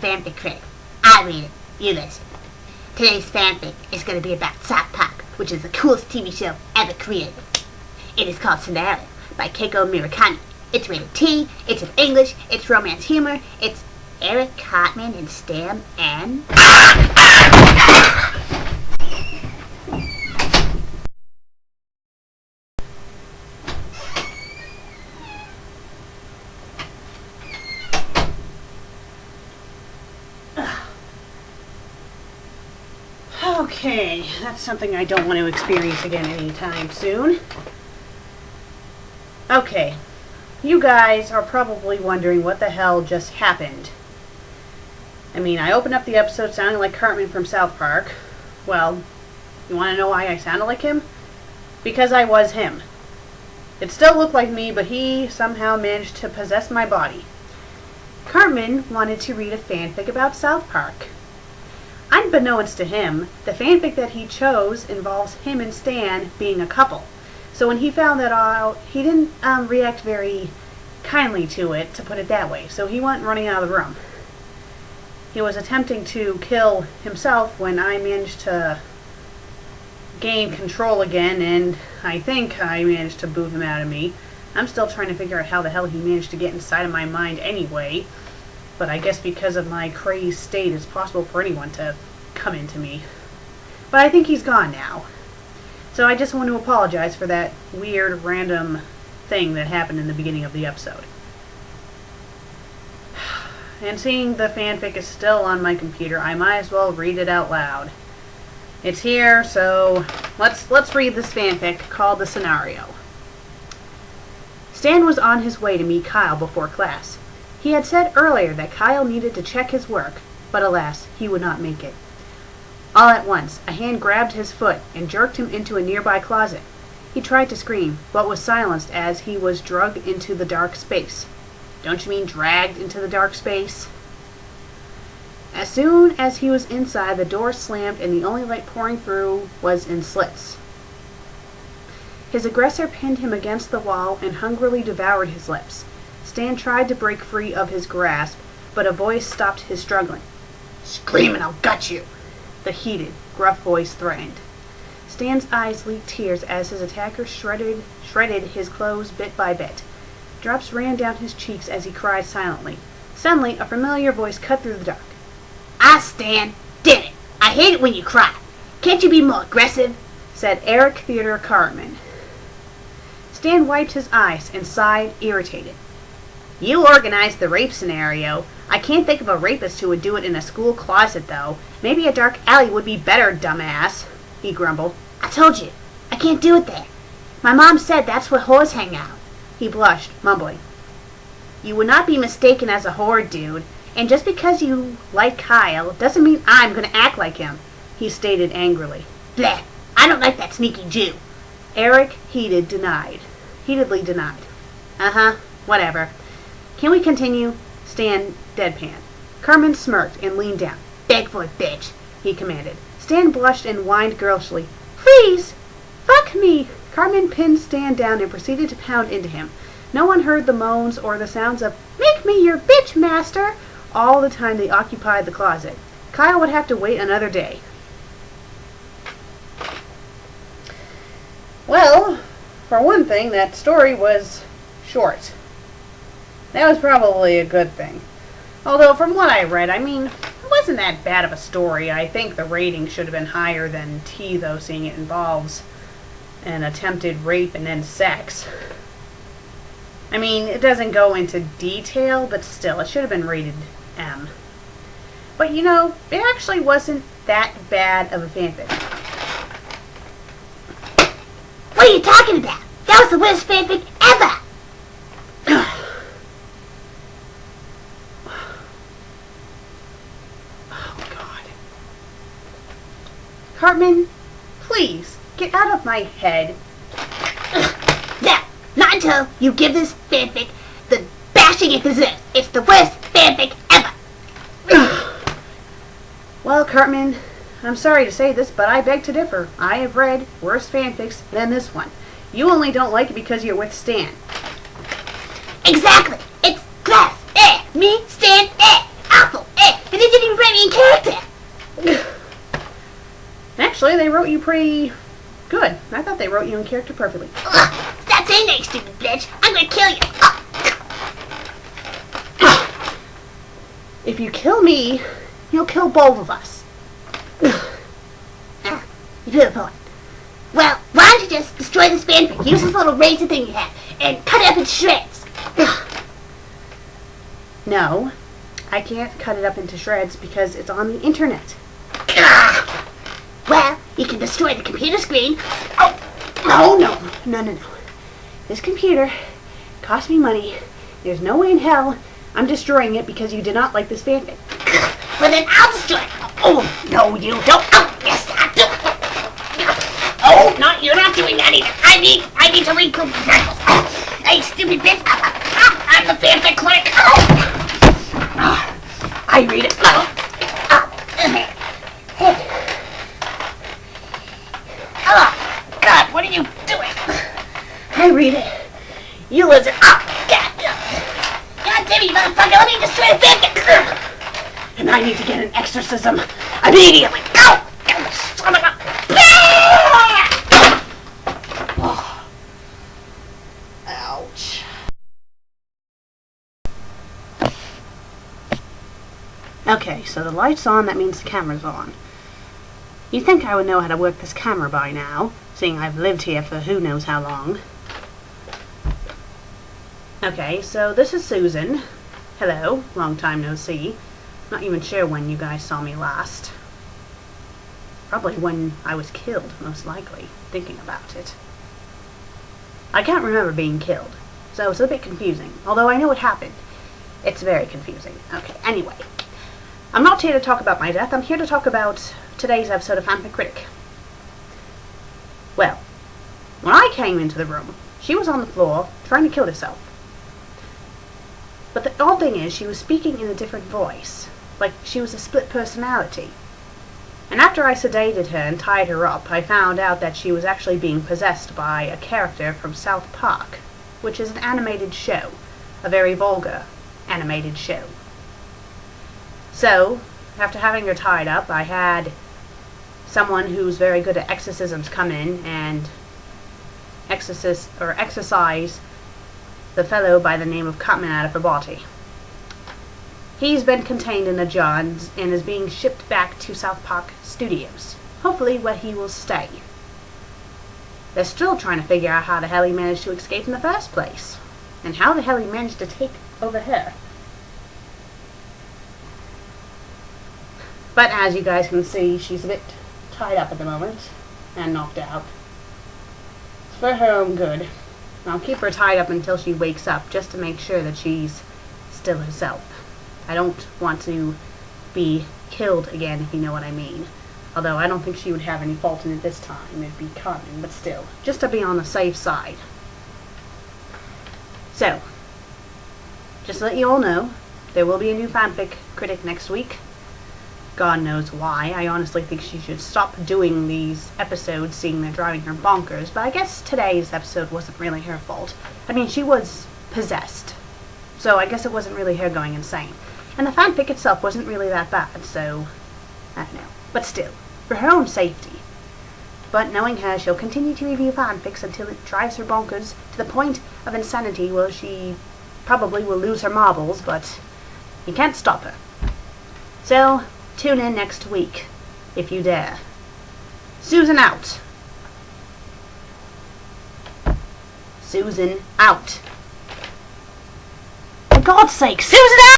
FanFic Critic. I read it, you listen. Today's fanfic is going to be about South Park, which is the coolest TV show ever created. It is called Scenario by Keiko Murakami. It's rated T, it's in English, it's romance humor, it's Eric Cartman and Stan and... Okay, that's something I don't want to experience again anytime soon. Okay, you guys are probably wondering what the hell just happened. I mean, I opened up the episode sounding like Cartman from South Park. Well, you want to know why I sounded like him? Because I was him. It still looked like me, but he somehow managed to possess my body. Cartman wanted to read a fanfic about South Park. Unbeknownst to him, the fanfic that he chose involves him and Stan being a couple. So when he found that out, he didn't react very kindly to it, to put it that way. So he went running out of the room. He was attempting to kill himself when I managed to gain control again, and I think I managed to boot him out of me. I'm still trying to figure out how the hell he managed to get inside of my mind anyway. But I guess because of my crazed state, it's possible for anyone to come into me. But I think he's gone now. So I just want to apologize for that weird, random thing that happened in the beginning of the episode. And seeing the fanfic is still on my computer, I might as well read it out loud. It's here, so let's read this fanfic called The Scenario. Stan was on his way to meet Kyle before class. He had said earlier that Kyle needed to check his work, but alas, he would not make it. All at once, a hand grabbed his foot and jerked him into a nearby closet. He tried to scream, but was silenced as he was dragged into the dark space. Don't you mean dragged into the dark space? As soon as he was inside, the door slammed and the only light pouring through was in slits. His aggressor pinned him against the wall and hungrily devoured his lips. Stan tried to break free of his grasp, but a voice stopped his struggling. "Scream and I'll gut you," the heated, gruff voice threatened. Stan's eyes leaked tears as his attacker shredded his clothes bit by bit. Drops ran down his cheeks as he cried silently. Suddenly, a familiar voice cut through the dark. Stan, did it. I hate it when you cry. Can't you be more aggressive?" said Eric Theodore Cartman. Stan wiped his eyes and sighed, irritated. "You organized the rape scenario. I can't think of a rapist who would do it in a school closet, though. Maybe a dark alley would be better, dumbass," he grumbled. "I told you, I can't do it there. My mom said that's where whores hang out." He blushed, mumbling. "You would not be mistaken as a whore, dude. And just because you like Kyle doesn't mean I'm going to act like him," he stated angrily. "Bleh, I don't like that sneaky Jew," Eric heatedly denied. Whatever. "Can we continue?" Stan deadpanned. Cartman smirked and leaned down. "Beg for it, bitch," he commanded. Stan blushed and whined girlishly. "Please, fuck me." Cartman pinned Stan down and proceeded to pound into him. No one heard the moans or the sounds of, "Make me your bitch, master," all the time they occupied the closet. Kyle would have to wait another day. Well, for one thing, that story was short. That was probably a good thing. Although, from what I read, I mean, it wasn't that bad of a story. I think the rating should have been higher than T, though, seeing it involves an attempted rape and then sex. I mean, it doesn't go into detail, but still, it should have been rated M. But you know, it actually wasn't that bad of a fanfic. What are you talking about? That was the worst fanfic ever! Oh, God. Cartman, please, get out of my head. Now, not until you give this fanfic the bashing it deserves. It's the worst fanfic ever! Well, Cartman, I'm sorry to say this, but I beg to differ. I have read worse fanfics than this one. You only don't like it because you're with Stan. Exactly! It's class! Me, Stan, awful! And me in character. Actually, they wrote you pretty good. I thought they wrote you in character perfectly. Ugh, stop saying that, you stupid bitch. I'm gonna kill you. If you kill me, you'll kill both of us. You do the point. Well, why don't you just destroy this fanfic? Use this little razor thing you have and cut it up in shreds. No, I can't cut it up into shreds because it's on the internet. Well, you can destroy the computer screen. Oh, no. This computer cost me money. There's no way in hell I'm destroying it because you did not like this fanfic. Well, then I'll destroy it. Oh, no, you don't. Oh, yes, I do. Oh, no, you're not doing that either. I need to read proof of titles. Hey, stupid bitch. I'm the FanFic Critic. I read it. Oh, God, what are you doing? I read it. You listen. Oh, God. God damn it, you motherfucker. Let me destroy the fanfic. And I need to get an exorcism immediately. Go! Son of a... Oh. Ouch. Okay, so the light's on, that means the camera's on. You'd think I would know how to work this camera by now, seeing I've lived here for who knows how long. Okay, so this is Susan. Hello, long time no see. Not even sure when you guys saw me last. Probably when I was killed, most likely, thinking about it. I can't remember being killed, so it's a bit confusing. Although I know what happened. It's very confusing. Okay, anyway. I'm not here to talk about my death, I'm here to talk about today's episode of FanFic Critic. Well, when I came into the room, she was on the floor, trying to kill herself. But the odd thing is, she was speaking in a different voice. Like she was a split personality. And after I sedated her and tied her up, I found out that she was actually being possessed by a character from South Park, which is an animated show. A very vulgar animated show. So, after having her tied up, I had someone who's very good at exorcisms come in and exorcise the fellow by the name of Cutman out of her body. He's been contained in a jar and is being shipped back to South Park Studios, hopefully where he will stay. They're still trying to figure out how the hell he managed to escape in the first place, and how the hell he managed to take over her. But as you guys can see, she's a bit tied up at the moment, and knocked out. It's for her own good. I'll keep her tied up until she wakes up, just to make sure that she's still herself. I don't want to be killed again, if you know what I mean. Although I don't think she would have any fault in it this time. It'd be Carmen, but still. Just to be on the safe side. So, just to let you all know, there will be a new FanFic Critic next week. God knows why. I honestly think she should stop doing these episodes, seeing they're driving her bonkers. But I guess today's episode wasn't really her fault. I mean, she was possessed. So I guess it wasn't really her going insane. And the fanfic itself wasn't really that bad, so I don't know. But still, for her own safety. But knowing her, she'll continue to review fanfics until it drives her bonkers to the point of insanity where she probably will lose her marbles, but you can't stop her. So, tune in next week, if you dare. Susan out. Susan out. For God's sake, Susan out!